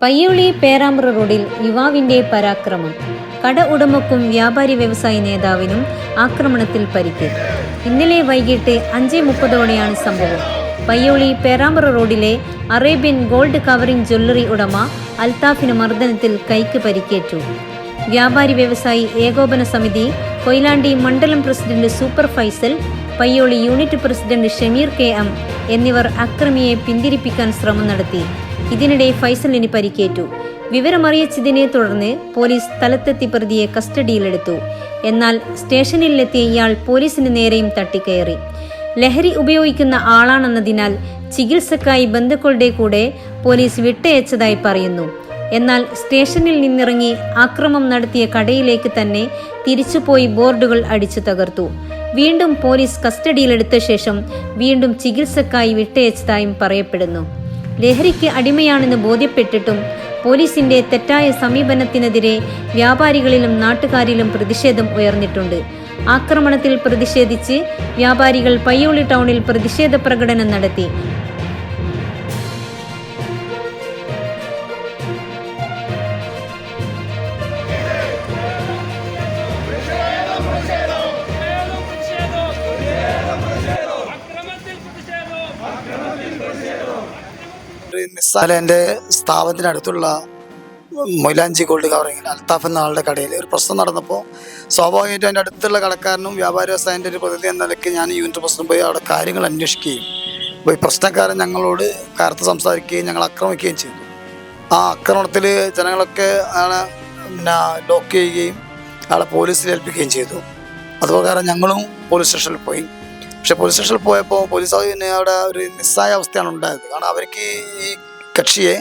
പയ്യോളി പേരാമ്പ്ര റോഡിൽ യുവാവിന്റെ പരാക്രമം. കട ഉടമക്കും വ്യാപാരി വ്യവസായി നേതാവിനും ആക്രമണത്തിൽ പരിക്ക്. ഇന്നലെ വൈകിട്ട് 5:30ഓടെയാണ് സംഭവം. പയ്യോളി പേരാമ്പ്ര റോഡിലെ അറേബ്യൻ ഗോൾഡ് കവറിംഗ് ജ്വല്ലറി ഉടമ അൽത്താഫിന് മർദ്ദനത്തിൽ കൈക്ക് പരിക്കേറ്റു. വ്യാപാരി വ്യവസായി ഏകോപന സമിതി കൊയിലാണ്ടി മണ്ഡലം president super Faisal, Payyoli unit president Shameer KM എന്നിവർ അക്രമിയെ പിന്തിരിപ്പിക്കാൻ ശ്രമം നടത്തി. ഇതിനിടെ ഫൈസലിന് പരിക്കേറ്റു. വിവരമറിയിച്ചതിനെ തുടർന്ന് പോലീസ് സ്ഥലത്തെത്തി പ്രതിയെ കസ്റ്റഡിയിലെടുത്തു. എന്നാൽ സ്റ്റേഷനിലെത്തിയ ഇയാൾ പോലീസിന് നേരെയും തട്ടിക്കയറി. ലഹരി ഉപയോഗിക്കുന്ന ആളാണെന്നതിനാൽ ചികിത്സക്കായി ബന്ധുക്കളുടെ കൂടെ പോലീസ് വിട്ടയച്ചതായി പറയുന്നു. എന്നാൽ സ്റ്റേഷനിൽ നിന്നിറങ്ങി ആക്രമം നടത്തിയ കടയിലേക്ക് തന്നെ തിരിച്ചുപോയി ബോർഡുകൾ അടിച്ചു തകർത്തു. വീണ്ടും പോലീസ് കസ്റ്റഡിയിലെടുത്ത ശേഷം വീണ്ടും ചികിത്സക്കായി വിട്ടയച്ചതായും പറയപ്പെടുന്നു. ലഹരിക്ക് അടിമയാണെന്ന് ബോധ്യപ്പെട്ടിട്ടും പോലീസിന്റെ തെറ്റായ സമീപനത്തിനെതിരെ വ്യാപാരികളിലും നാട്ടുകാരിലും പ്രതിഷേധം ഉയർന്നിട്ടുണ്ട്. ആക്രമണത്തിൽ പ്രതിഷേധിച്ച് വ്യാപാരികൾ പയ്യോളി ടൗണിൽ പ്രതിഷേധ പ്രകടനം നടത്തി. എൻ്റെ സ്ഥാപനത്തിനടുത്തുള്ള മൊയിലാഞ്ചി ഗോൾഡ് കവറിങ്ങിൽ അൽത്താഫ് എന്ന ആളുടെ കടയിൽ ഒരു പ്രശ്നം നടന്നപ്പോൾ സ്വാഭാവികമായിട്ടും എൻ്റെ അടുത്തുള്ള കടക്കാരനും വ്യാപാര വ്യവസായൻ്റെ ഒരു പ്രതിനിധി എന്ന നിലയ്ക്ക് ഞാൻ യൂണിറ്റ് പ്രസിഡന്റ് പോയി അവിടെ കാര്യങ്ങൾ അന്വേഷിക്കുകയും അപ്പോൾ ഈ പ്രശ്നക്കാരൻ ഞങ്ങളോട് കയർത്ത് സംസാരിക്കുകയും ഞങ്ങൾ ആക്രമിക്കുകയും ചെയ്തു. ആ ആക്രമണത്തിൽ ജനങ്ങളൊക്കെ അയാളെ ലോക്ക് ചെയ്യുകയും അയാളെ പോലീസിൽ ഏൽപ്പിക്കുകയും ചെയ്തു. അതുപ്രകാരം ഞങ്ങളും പോലീസ് സ്റ്റേഷനിൽ പോയി. പക്ഷെ പോലീസ് സ്റ്റേഷനിൽ പോയപ്പോൾ പോലീസ് അവിടെ ഒരു നിസ്സായ അവസ്ഥയാണ് ഉണ്ടായത്. കാരണം അവർക്ക് ഈ കക്ഷിയെ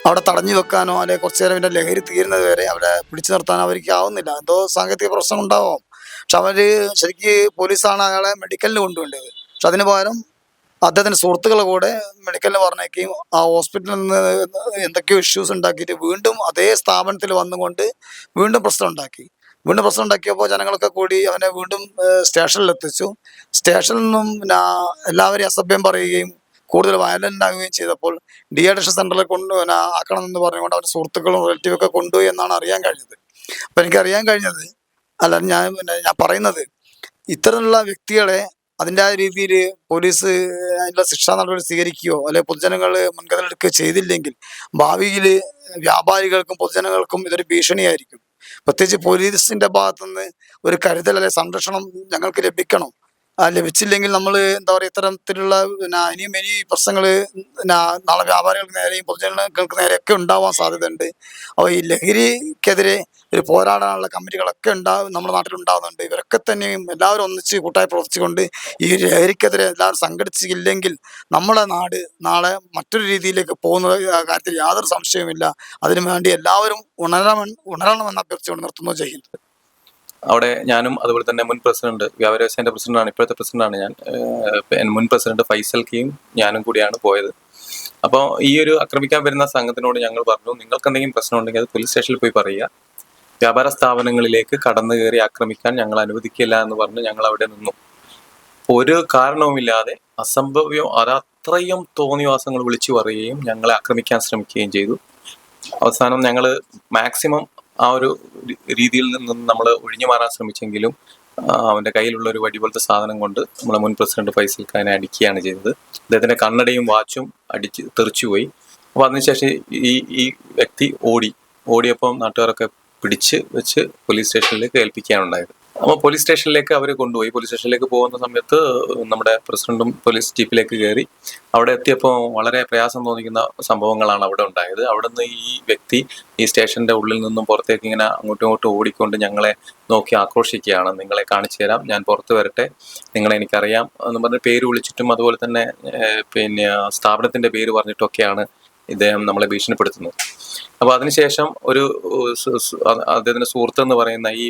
അവിടെ തടഞ്ഞു വെക്കാനോ അല്ലെങ്കിൽ കുറച്ചു നേരം പിന്നെ ലഹരി തീരുന്നത് വരെ അവിടെ പിടിച്ചു നിർത്താനോ അവർക്ക് ആവുന്നില്ല. എന്തോ സാങ്കേതിക പ്രശ്നം ഉണ്ടാവാം. പക്ഷെ അവർ ശരിക്ക് പോലീസാണ് അയാളെ മെഡിക്കലിന് കൊണ്ടുപോകേണ്ടത്. പക്ഷെ അതിന് പകരം അദ്ദേഹത്തിൻ്റെ സുഹൃത്തുക്കളെ കൂടെ മെഡിക്കലിന് പറഞ്ഞേക്കുകയും ആ ഹോസ്പിറ്റലിൽ നിന്ന് എന്തൊക്കെയോ ഇഷ്യൂസ് ഉണ്ടാക്കിയിട്ട് വീണ്ടും അതേ സ്ഥാപനത്തിൽ വന്നുകൊണ്ട് വീണ്ടും പ്രശ്നം ഉണ്ടാക്കിയപ്പോൾ ജനങ്ങളൊക്കെ കൂടി അവനെ വീണ്ടും സ്റ്റേഷനിലെത്തിച്ചു. സ്റ്റേഷനിൽ നിന്നും എല്ലാവരെയും അസഭ്യം പറയുകയും കൂടുതൽ വയലൻ്റ് ആകുകയും ചെയ്തപ്പോൾ ഡീഅഡിക്ഷൻ സെൻ്ററിൽ ആക്കണമെന്ന് പറഞ്ഞുകൊണ്ട് അവൻ്റെ സുഹൃത്തുക്കളും റിലേറ്റീവൊക്കെ കൊണ്ടുപോയി എന്നാണ് അറിയാൻ കഴിഞ്ഞത്. അപ്പം എനിക്കറിയാൻ കഴിഞ്ഞത് ഞാൻ പറയുന്നത് ഇത്തരത്തിലുള്ള വ്യക്തികളെ അതിൻ്റെതായ രീതിയിൽ പോലീസ് അതിനുള്ള ശിക്ഷാ നടപടി സ്വീകരിക്കുകയോ അല്ലെങ്കിൽ പൊതുജനങ്ങൾ മുൻകരുതലെടുക്കുകയോ ചെയ്തില്ലെങ്കിൽ ഭാവിയിൽ വ്യാപാരികൾക്കും പൊതുജനങ്ങൾക്കും ഇതൊരു ഭീഷണിയായിരിക്കും. പ്രത്യേകിച്ച് പോലീസിൻ്റെ ഭാഗത്തുനിന്ന് ഒരു കരുതൽ അല്ലെങ്കിൽ സംരക്ഷണം ഞങ്ങൾക്ക് ലഭിക്കണം. ലഭിച്ചില്ലെങ്കിൽ നമ്മൾ എന്താ പറയുക, ഇത്തരത്തിലുള്ള ഇനിയും പ്രശ്നങ്ങൾ നാളെ വ്യാപാരികൾക്ക് നേരെയും പൊതുജനങ്ങൾക്ക് നേരെയൊക്കെ ഉണ്ടാവാൻ സാധ്യതയുണ്ട്. അപ്പോൾ ഈ ലഹരിക്കെതിരെ ഒരു പോരാടാനുള്ള കമ്മിറ്റികളൊക്കെ നമ്മുടെ നാട്ടിലുണ്ടാകുന്നുണ്ട്. ഇവരൊക്കെ തന്നെയും എല്ലാവരും ഒന്നിച്ച് കൂട്ടായി പ്രവർത്തിച്ചുകൊണ്ട് ഈ ലഹരിക്കെതിരെ എല്ലാവരും സംഘടിച്ചില്ലെങ്കിൽ നമ്മുടെ നാട് നാളെ മറ്റൊരു രീതിയിലേക്ക് പോകുന്ന കാര്യത്തിൽ യാതൊരു സംശയവുമില്ല. അതിനുവേണ്ടി എല്ലാവരും ഉണരണമെന്ന് അഭ്യർത്ഥിച്ചുകൊണ്ട് നിർത്തുന്നു. ജയ് ഹിന്ദ്. അവിടെ ഞാനും അതുപോലെ തന്നെ മുൻ പ്രസിഡന്റ് വ്യാപാര വ്യവസായന്റെ പ്രസിഡന്റാണ്, ഇപ്പോഴത്തെ പ്രസിഡന്റാണ് ഞാൻ. മുൻ പ്രസിഡന്റ് ഫൈസൽ കെയും ഞാനും കൂടിയാണ് പോയത്. അപ്പോൾ ഈ ഒരു ആക്രമിക്കാൻ വരുന്ന സംഘത്തിനോട് ഞങ്ങൾ പറഞ്ഞു, നിങ്ങൾക്ക് എന്തെങ്കിലും പ്രശ്നം ഉണ്ടെങ്കിൽ അത് പോലീസ് സ്റ്റേഷനിൽ പോയി പറയുക. വ്യാപാര സ്ഥാപനങ്ങളിലേക്ക് കടന്നു കയറി ആക്രമിക്കാൻ ഞങ്ങൾ അനുവദിക്കില്ല എന്ന് പറഞ്ഞ് ഞങ്ങൾ അവിടെ നിന്നു. ഒരു കാരണവുമില്ലാതെ അസംഭവ്യം അത്രയും തോന്നിവാസങ്ങൾ വിളിച്ചു പറയുകയും ഞങ്ങളെ ആക്രമിക്കാൻ ശ്രമിക്കുകയും ചെയ്തു. അവസാനം ഞങ്ങൾ മാക്സിമം ആ ഒരു രീതിയിൽ നിന്ന് നമ്മൾ ഒഴിഞ്ഞു മാറാൻ ശ്രമിച്ചെങ്കിലും അവൻ്റെ കയ്യിലുള്ള ഒരു വടി പോലത്തെ സാധനം കൊണ്ട് നമ്മളെ മുൻ പ്രസിഡന്റ് ഫൈസൽ ഖാനെ അടിക്കുകയാണ് ചെയ്തത്. അദ്ദേഹത്തിൻ്റെ കണ്ണടയും വാച്ചും അടിച്ച് തെറിച്ചുപോയി. അപ്പോൾ അതിനുശേഷം ഈ വ്യക്തി ഓടിയപ്പം നാട്ടുകാരൊക്കെ പിടിച്ച് വെച്ച് പോലീസ് സ്റ്റേഷനിലേക്ക് ഏൽപ്പിക്കുകയാണുണ്ടായത്. അപ്പോൾ പോലീസ് സ്റ്റേഷനിലേക്ക് അവർ കൊണ്ടുപോയി. പോലീസ് സ്റ്റേഷനിലേക്ക് പോകുന്ന സമയത്ത് നമ്മുടെ പ്രസിഡന്റും പോലീസ് ജീപ്പിലേക്ക് കയറി. അവിടെ എത്തിയപ്പോൾ വളരെ പ്രയാസം തോന്നിക്കുന്ന സംഭവങ്ങളാണ് അവിടെ ഉണ്ടായത്. അവിടെ നിന്ന് ഈ വ്യക്തി ഈ സ്റ്റേഷന്റെ ഉള്ളിൽ നിന്നും പുറത്തേക്ക് ഇങ്ങനെ അങ്ങോട്ടും ഇങ്ങോട്ടും ഓടിക്കൊണ്ട് ഞങ്ങളെ നോക്കി ആക്രോശിക്കുകയാണ്. നിങ്ങളെ കാണിച്ചു തരാം, ഞാൻ പുറത്ത് വരട്ടെ, നിങ്ങളെ എനിക്കറിയാം എന്ന് പറഞ്ഞ് പേര് വിളിച്ചിട്ടും അതുപോലെ തന്നെ സ്ഥാപനത്തിന്റെ പേര് പറഞ്ഞിട്ടൊക്കെയാണ് ഇദ്ദേഹം നമ്മളെ ഭീഷണിപ്പെടുത്തുന്നത്. അപ്പോൾ അതിനുശേഷം അദ്ദേഹത്തിന്റെ സുഹൃത്ത് എന്ന് പറയുന്ന ഈ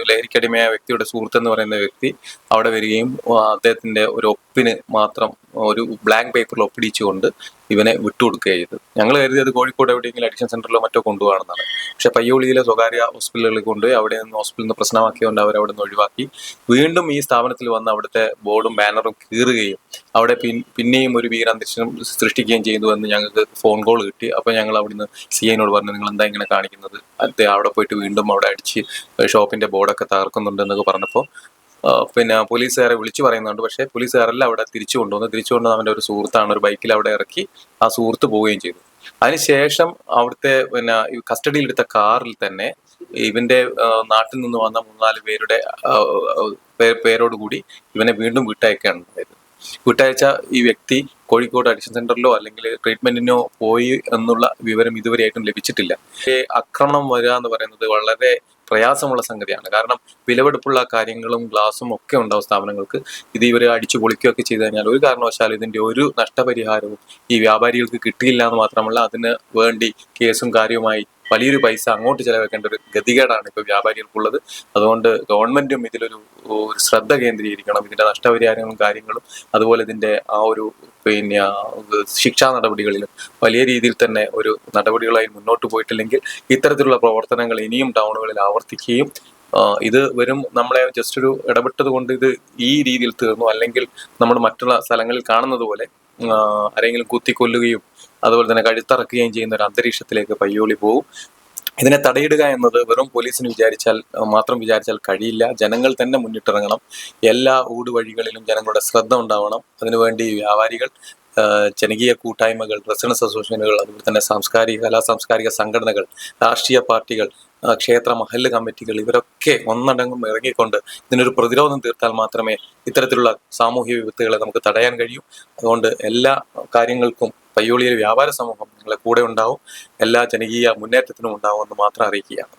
ലഹരിക്കടിമയായ വ്യക്തിയുടെ സുഹൃത്ത് എന്ന് പറയുന്ന വ്യക്തി അവിടെ വരികയും അദ്ദേഹത്തിന്റെ ഒരു ഒപ്പിന് മാത്രം ഒരു ബ്ലാങ്ക് പേപ്പറിൽ ഒപ്പിടിച്ചുകൊണ്ട് ഇവനെ വിട്ടുകൊടുക്കുകയാണ് ചെയ്തത്. ഞങ്ങൾ കരുതിയത് കോഴിക്കോട് എവിടെയെങ്കിലും അഡിക്ഷൻ സെന്ററിലോ മറ്റോ കൊണ്ടുപോകണമെന്നാണ്. പക്ഷെ പയ്യോളിയിലെ സ്വകാര്യ ഹോസ്പിറ്റലുകളിൽ കൊണ്ടുപോയി അവിടെ നിന്ന് ഹോസ്പിറ്റലിൽ നിന്ന് പ്രശ്നമാക്കിയതുകൊണ്ട് അവരവിടെ നിന്ന് ഒഴിവാക്കി വീണ്ടും ഈ സ്ഥാപനത്തിൽ വന്ന് അവിടുത്തെ ബോർഡും ബാനറും കീറുകയും അവിടെ പിന്നെയും ഒരു ഭീകരാന്തരീക്ഷം സൃഷ്ടിക്കുകയും ചെയ്തു എന്ന് ഞങ്ങൾക്ക് ഫോൺ കോൾ കിട്ടി. അപ്പോൾ ഞങ്ങൾ അവിടുന്ന് സിഐനോട് പറഞ്ഞു, നിങ്ങൾ എന്താ ഇങ്ങനെ കാണിക്കുന്നത്, അവിടെ പോയിട്ട് വീണ്ടും അവിടെ അടിച്ച് ഷോപ്പിന്റെ ബോർഡൊക്കെ തകർക്കുന്നുണ്ട് എന്നൊക്കെ പറഞ്ഞപ്പോൾ പിന്നെ പോലീസുകാരെ വിളിച്ചു പറയുന്നുണ്ട്. പക്ഷേ പോലീസുകാരെല്ലാം അവിടെ തിരിച്ചു കൊണ്ടുവന്ന് അവൻ്റെ ഒരു സുഹൃത്താണ് ഒരു ബൈക്കിൽ അവിടെ ഇറക്കി ആ സുഹൃത്ത് പോവുകയും ചെയ്തു. അതിനുശേഷം അവിടുത്തെ പിന്നെ കസ്റ്റഡിയിലെടുത്ത കാറിൽ തന്നെ ഇവന്റെ നാട്ടിൽ നിന്ന് വന്ന 3-4 പേരുടെ പേരോടുകൂടി ഇവനെ വീണ്ടും വിട്ടയക്കുകയാണ് ഉണ്ടായത്. വിട്ടയച്ച ഈ വ്യക്തി കോഴിക്കോട് അഡിക്ഷൻ സെന്ററിലോ അല്ലെങ്കിൽ ട്രീറ്റ്മെന്റിനോ പോയി എന്നുള്ള വിവരം ഇതുവരെയായിട്ടും ലഭിച്ചിട്ടില്ല. ആക്രമണം വരിക എന്ന് പറയുന്നത് വളരെ പ്രയാസമുള്ള സംഗതിയാണ്. കാരണം വിലവെടുപ്പുള്ള കാര്യങ്ങളും ഗ്ലാസും ഒക്കെ ഉണ്ടാവും സ്ഥാപനങ്ങൾക്ക്. ഇത് ഇവർ അടിച്ചു പൊളിക്കുകയൊക്കെ ചെയ്തു കഴിഞ്ഞാൽ ഒരു കാരണവശാലും ഇതിന്റെ ഒരു നഷ്ടപരിഹാരവും ഈ വ്യാപാരികൾക്ക് കിട്ടിയില്ല എന്ന് മാത്രമല്ല, അതിന് വേണ്ടി കേസും കാര്യവുമായി വലിയൊരു പൈസ അങ്ങോട്ട് ചെലവഴിക്കേണ്ട ഒരു ഗതികേടാണ് ഇപ്പോൾ വ്യാപാരികൾക്കുള്ളത്. അതുകൊണ്ട് ഗവൺമെന്റും ഇതിലൊരു ശ്രദ്ധ കേന്ദ്രീകരിക്കണം. ഇതിന്റെ നഷ്ടപരിഹാരങ്ങളും കാര്യങ്ങളും അതുപോലെ ഇതിന്റെ ആ ഒരു പിന്നെ ശിക്ഷാ നടപടികളിലും വലിയ രീതിയിൽ തന്നെ ഒരു നടപടികളായി മുന്നോട്ട് പോയിട്ടില്ലെങ്കിൽ ഇത്തരത്തിലുള്ള പ്രവർത്തനങ്ങൾ ഇനിയും ടൗണുകളിൽ ആവർത്തിക്കുകയും ഇത് വരും നമ്മളെ ജസ്റ്റ് ഒരു ഇടപെട്ടത് കൊണ്ട് ഇത് ഈ രീതിയിൽ തീർന്നു, അല്ലെങ്കിൽ നമ്മൾ മറ്റുള്ള സ്ഥലങ്ങളിൽ കാണുന്നത് പോലെ ആരെങ്കിലും കുത്തിക്കൊല്ലുകയും അതുപോലെ തന്നെ കഴുത്തറക്കുകയും ചെയ്യുന്ന ഒരു അന്തരീക്ഷത്തിലേക്ക് പയ്യോളി പോകും. ഇതിനെ തടയിടുക എന്നത് വെറും പോലീസിന് മാത്രം വിചാരിച്ചാൽ കഴിയില്ല. ജനങ്ങൾ തന്നെ മുന്നിട്ടിറങ്ങണം. എല്ലാ ഊടുവഴികളിലും ജനങ്ങളുടെ ശ്രദ്ധ ഉണ്ടാവണം. അതിനുവേണ്ടി വ്യാപാരികൾ, ജനകീയ കൂട്ടായ്മകൾ, റെസിഡൻസ് അസോസിയേഷനുകൾ, അതുപോലെ തന്നെ സാംസ്കാരിക സംഘടനകൾ, രാഷ്ട്രീയ പാർട്ടികൾ, ക്ഷേത്ര മഹല്ല് കമ്മിറ്റികൾ, ഇവരൊക്കെ ഒന്നടങ്കം ഇറങ്ങിക്കൊണ്ട് ഇതിനൊരു പ്രതിരോധം തീർത്താൽ മാത്രമേ ഇത്തരത്തിലുള്ള സാമൂഹ്യ വിപത്തുകളെ നമുക്ക് തടയാൻ കഴിയൂ. അതുകൊണ്ട് എല്ലാ കാര്യങ്ങൾക്കും പയ്യോളിയിലെ വ്യാപാര സമൂഹം നിങ്ങളെ കൂടെ ഉണ്ടാവും. എല്ലാ ജനകീയ മുന്നേറ്റത്തിനും ഉണ്ടാവും എന്ന് മാത്രം അറിയിക്കുകയാണ്.